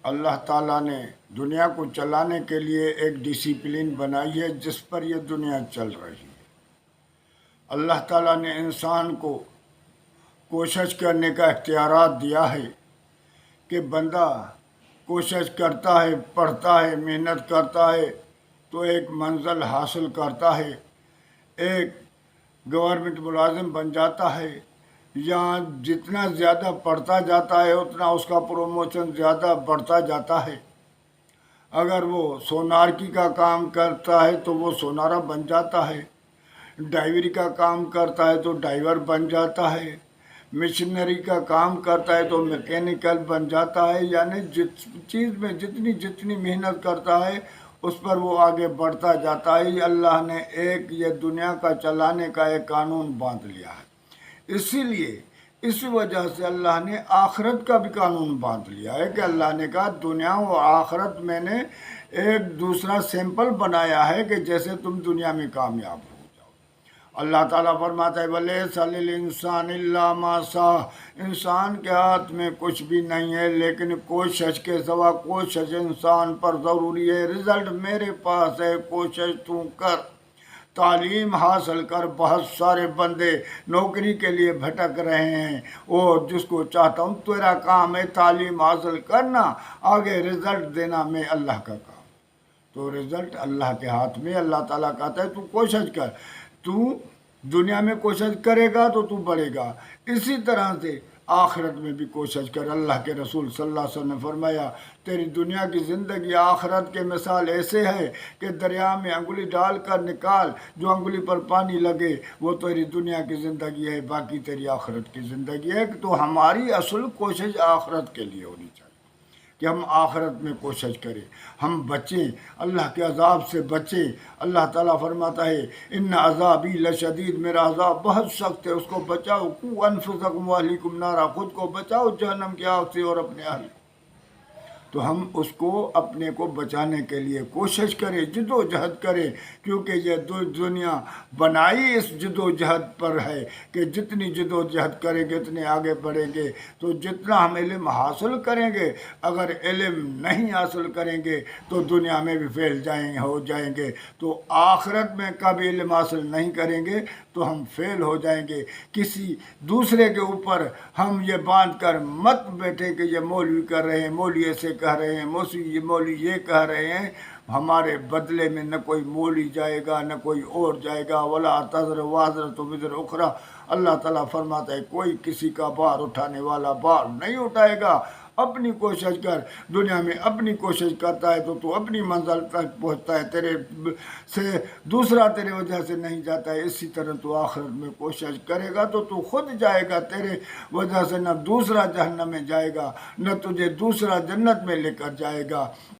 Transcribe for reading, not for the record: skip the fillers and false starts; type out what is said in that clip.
اللہ تعالیٰ نے دنیا کو چلانے کے لیے ایک ڈسپلن بنائی ہے جس پر یہ دنیا چل رہی ہے۔ اللہ تعالیٰ نے انسان کو کوشش کرنے کا اختیارات دیا ہے کہ بندہ کوشش کرتا ہے، پڑھتا ہے، محنت کرتا ہے تو ایک منزل حاصل کرتا ہے، ایک گورنمنٹ ملازم بن جاتا ہے۔ یہاں جتنا زیادہ پڑھتا جاتا ہے اتنا اس کا پروموشن زیادہ بڑھتا جاتا ہے۔ اگر وہ سونارکی کا کام کرتا ہے تو وہ سونارا بن جاتا ہے، ڈائیوری کا کام کرتا ہے تو ڈائیور بن جاتا ہے، مشنری کا کام کرتا ہے تو میکینیکل بن جاتا ہے۔ یعنی جس چیز میں جتنی محنت کرتا ہے اس پر وہ آگے بڑھتا جاتا ہے۔ یہ اللہ نے ایک یہ دنیا کا چلانے کا ایک قانون باندھ لیا ہے۔ اسی لیے اسی وجہ سے اللہ نے آخرت کا بھی قانون باندھ لیا ہے کہ اللہ نے کہا دنیا و آخرت میں نے ایک دوسرا سیمپل بنایا ہے کہ جیسے تم دنیا میں کامیاب ہو جاؤ۔ اللہ تعالیٰ فرماتا ہے وَلَيْسَ لِلْإِنسَانِ إِلَّا مَا سَعَىٰ، انسان کے ہاتھ میں کچھ بھی نہیں ہے لیکن کوشش کے سوا کوشش انسان پر ضروری ہے۔ رزلٹ میرے پاس ہے، کوشش تو کر، تعلیم حاصل کر۔ بہت سارے بندے نوکری کے لیے بھٹک رہے ہیں، اور جس کو چاہتا ہوں تیرا کام ہے تعلیم حاصل کرنا، آگے رزلٹ دینا میں اللہ کا کام۔ تو رزلٹ اللہ کے ہاتھ میں۔ اللہ تعالیٰ کہتا ہے تو کوشش کر، تو دنیا میں کوشش کرے گا تو بڑھے گا، اسی طرح سے آخرت میں بھی کوشش کر۔ اللہ کے رسول صلی اللہ علیہ وسلم نے فرمایا تیری دنیا کی زندگی آخرت کے مثال ایسے ہے کہ دریا میں انگلی ڈال کر نکال، جو انگلی پر پانی لگے وہ تیری دنیا کی زندگی ہے، باقی تیری آخرت کی زندگی ہے۔ تو ہماری اصل کوشش آخرت کے لیے ہونی چاہیے کہ ہم آخرت میں کوشش کریں، ہم بچیں، اللہ کے عذاب سے بچیں۔ اللہ تعالیٰ فرماتا ہے ان عذابی لشدید، میرا عذاب بہت سخت ہے، اس کو بچاؤ۔ قوا انفسکم واہلیکم نارا، خود کو بچاؤ جہنم کی آگ سے اور اپنے اہل کو۔ تو ہم اس کو اپنے کو بچانے کے لیے کوشش کریں، جد و جہد کریں، کیونکہ یہ دنیا بنائی اس جد و جہد پر ہے کہ جتنی جد و جہد کریں گے اتنے آگے بڑھیں گے۔ تو جتنا ہم علم حاصل کریں گے، اگر علم نہیں حاصل کریں گے تو دنیا میں بھی فیل ہو جائیں گے، تو آخرت میں کبھی علم حاصل نہیں کریں گے تو ہم فیل ہو جائیں گے۔ کسی دوسرے کے اوپر ہم یہ باندھ کر مت بیٹھے کہ یہ مولوی کر رہے ہیں، مولوی ایسے کہہ رہے ہیں، مولوی یہ کہہ رہے ہیں۔ ہمارے بدلے میں نہ کوئی مولوی جائے گا نہ کوئی اور جائے گا۔ وَلَا تَزِرُ وَازِرَةٌ وِزْرَ أُخْرَىٰ، اللہ تعالیٰ فرماتا ہے کوئی کسی کا بار اٹھانے والا بار نہیں اٹھائے گا۔ اپنی کوشش کر، دنیا میں اپنی کوشش کرتا ہے تو اپنی منزل تک پہنچتا ہے، تیرے سے دوسرا تیرے وجہ سے نہیں جاتا ہے۔ اسی طرح تو آخرت میں کوشش کرے گا تو خود جائے گا، تیرے وجہ سے نہ دوسرا جہنم میں جائے گا نہ تجھے دوسرا جنت میں لے کر جائے گا۔